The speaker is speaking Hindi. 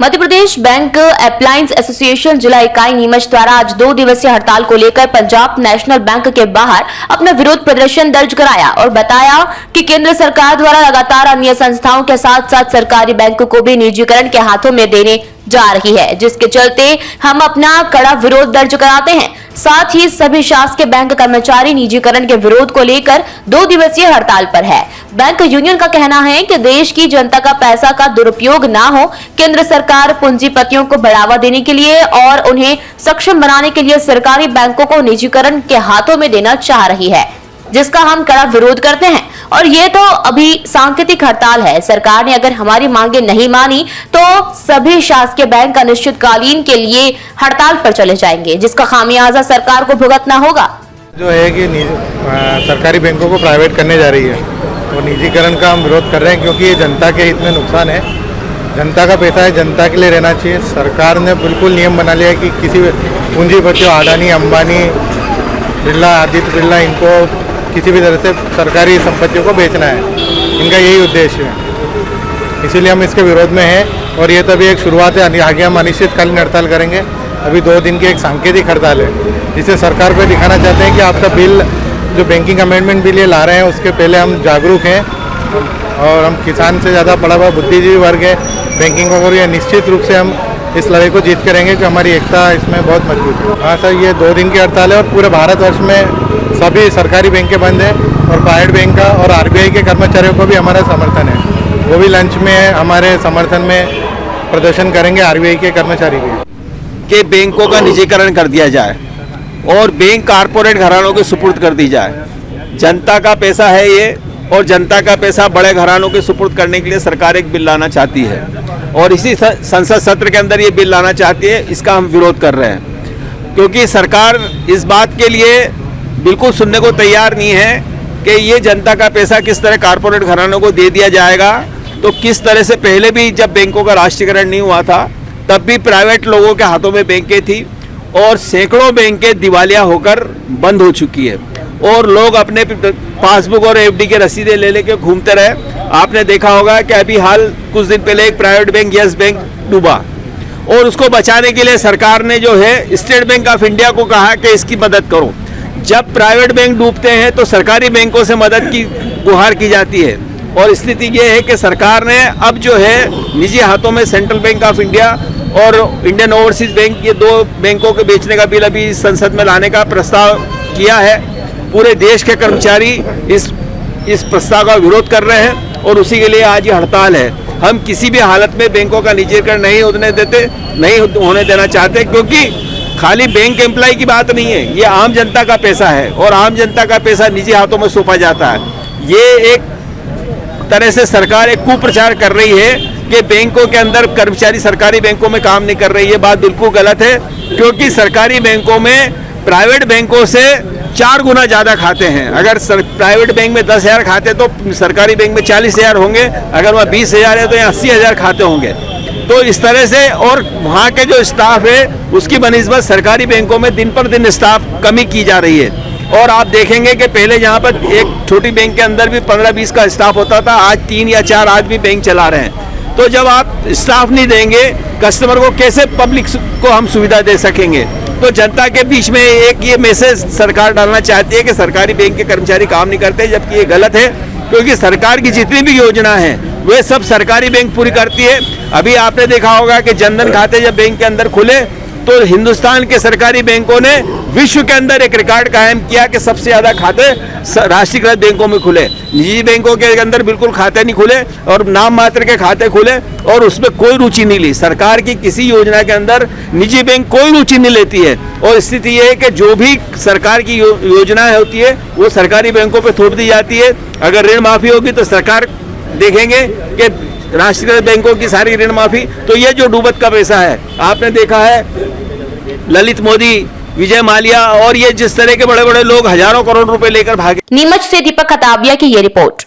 Madhya Pradesh bank appliance association जिला इकाई नीमच द्वारा आज 2 दिवसीय हड़ताल को लेकर पंजाब नेशनल बैंक के बाहर अपना विरोध प्रदर्शन दर्ज कराया और बताया कि केंद्र सरकार द्वारा लगातार अन्य संस्थाओं के साथ साथ सरकारी बैंकों को भी निजीकरण के हाथों में देने जा रही है, जिसके चलते हम अपना कड़ा विरोध दर्ज कराते हैं। साथ ही सभी शासकीय बैंक कर्मचारी निजीकरण के विरोध को लेकर 2 दिवसीय हड़ताल पर है। बैंक यूनियन का कहना है कि देश की जनता का पैसा का दुरुपयोग ना हो, केंद्र सरकार पूंजीपतियों को बढ़ावा देने के लिए और उन्हें सक्षम बनाने के लिए सरकारी बैंकों को निजीकरण के हाथों में देना चाह रही है, जिसका हम कड़ा विरोध करते हैं। और ये तो अभी सांकेतिक हड़ताल है। सरकार ने अगर हमारी मांगे नहीं मानी तो सभी शासकीय बैंक अनिश्चितकालीन के लिए हड़ताल पर चले जाएंगे, जिसका खामियाजा सरकार को भुगतना होगा। जो है कि सरकारी बैंकों को प्राइवेट करने जा रही है और निजीकरण का हम विरोध कर रहे हैं, क्योंकि ये जनता के हित में नुकसान है। जनता का पैसा है, जनता के लिए रहना चाहिए। सरकार ने बिल्कुल नियम बना लिया है कि किसी पूंजीपतियों अडानी, अंबानी, बिरला, आदित्य बिरला, इनको किसी भी तरह से सरकारी संपत्तियों को बेचना है। इनका यही उद्देश्य है, इसीलिए हम इसके विरोध में हैं। और ये तभी एक शुरुआत है, आगे हम अनिश्चितकालीन हड़ताल करेंगे। अभी 2 दिन की एक सांकेतिक हड़ताल है, जिसे सरकार को दिखाना चाहते हैं कि आपका बिल, जो बैंकिंग अमेंडमेंट बिल ये ला रहे हैं, उसके पहले हम जागरूक हैं और हम किसान से ज़्यादा पढ़ा हुआ बुद्धिजीवी वर्ग है बैंकिंग को। ये निश्चित रूप से हम इस लड़ाई को जीत करेंगे कि हमारी एकता इसमें बहुत मजबूत है। हाँ सर, ये 2 दिन की हड़ताल है और पूरे भारतवर्ष में सभी सरकारी बैंकें बंद हैं और प्राइवेट बैंक का और आरबीआई के कर्मचारियों को भी हमारा समर्थन है। वो भी लंच में हमारे समर्थन में प्रदर्शन करेंगे, आरबीआई के कर्मचारी भी। कि बैंकों का निजीकरण कर दिया जाए और बैंक कारपोरेट घरानों के सुपुर्द कर दी जाए। जनता का पैसा है ये, और जनता का पैसा बड़े घरानों के सुपुर्द करने के लिए सरकार एक बिल लाना चाहती है और इसी संसद सत्र के अंदर ये बिल लाना चाहती है। इसका हम विरोध कर रहे हैं, क्योंकि सरकार इस बात के लिए बिल्कुल सुनने को तैयार नहीं है कि ये जनता का पैसा किस तरह कारपोरेट घरानों को दे दिया जाएगा। तो किस तरह से पहले भी जब बैंकों का राष्ट्रीयकरण नहीं हुआ था, तब भी प्राइवेट लोगों के हाथों में बैंकें थी और सैकड़ों बैंकें दिवालिया होकर बंद हो चुकी है और लोग अपने पासबुक और एफडी के रसीदें ले लेके घूमते रहे। आपने देखा होगा कि अभी हाल कुछ दिन पहले एक प्राइवेट बैंक यस बैंक डूबा और उसको बचाने के लिए सरकार ने जो है स्टेट बैंक ऑफ इंडिया को कहा कि इसकी मदद करो। जब प्राइवेट बैंक डूबते हैं तो सरकारी बैंकों से मदद की गुहार की जाती है और स्थिति ये है कि सरकार ने अब जो है निजी हाथों में सेंट्रल बैंक ऑफ इंडिया और इंडियन ओवरसीज बैंक, ये 2 बैंकों के बेचने का बिल अभी संसद में लाने का प्रस्ताव किया है। पूरे देश के कर्मचारी इस प्रस्ताव का विरोध कर रहे हैं और उसी के लिए आज ये हड़ताल है। हम किसी भी हालत में बैंकों का निजीकरण नहीं होने देना चाहते, क्योंकि खाली बैंक एम्प्लॉय की बात नहीं है, ये आम जनता का पैसा है और आम जनता का पैसा निजी हाथों में सौंपा जाता है। ये एक तरह से सरकार एक कुप्रचार कर रही है कि बैंकों के अंदर कर्मचारी सरकारी बैंकों में काम नहीं कर रही है। बात बिल्कुल गलत है, क्योंकि सरकारी बैंकों में प्राइवेट बैंकों से 4 गुना ज़्यादा खाते हैं। अगर प्राइवेट बैंक में 10,000 खाते तो सरकारी बैंक में 40,000 होंगे, अगर वहाँ 20,000 है तो यहाँ 80,000 खाते होंगे। तो इस तरह से, और वहाँ के जो स्टाफ है उसकी बनिस्बत सरकारी बैंकों में दिन पर दिन स्टाफ कमी की जा रही है। और आप देखेंगे कि पहले यहाँ पर एक छोटी बैंक के अंदर भी 15-20 का स्टाफ होता था, आज 3 या 4 आदमी बैंक चला रहे हैं। तो जब आप स्टाफ नहीं देंगे कस्टमर को, कैसे पब्लिक को हम सुविधा दे सकेंगे? तो जनता के बीच में एक ये मैसेज सरकार डालना चाहती है कि सरकारी बैंक के कर्मचारी काम नहीं करते, जबकि ये गलत है, क्योंकि सरकार की जितनी भी योजना है वे सब सरकारी बैंक पूरी करती है। अभी आपने देखा होगा कि जनधन खाते जब बैंक के अंदर खुले तो हिंदुस्तान के सरकारी बैंकों ने विश्व के अंदर एक रिकॉर्ड कायम किया कि सबसे ज़्यादा खाते राष्ट्रीयकृत बैंकों में खुले। निजी बैंकों के अंदर बिल्कुल खाते नहीं खुले और नाम मात्र के खाते खुले और उसमें कोई रुचि नहीं ली। सरकार की किसी योजना के अंदर निजी बैंक कोई रुचि नहीं लेती है और स्थिति ये है कि जो भी सरकार की योजनाएं होती है वो सरकारी बैंकों पर थोप दी जाती है। अगर ऋण माफ़ी होगी तो सरकार देखेंगे कि राष्ट्रीयकृत बैंकों की सारी ऋण माफी। तो ये जो डूबत का पैसा है, आपने देखा है ललित मोदी, विजय माल्या और ये जिस तरह के बड़े बड़े लोग हजारों करोड़ रुपए लेकर भागे। नीमच से दीपक खताबिया की ये रिपोर्ट।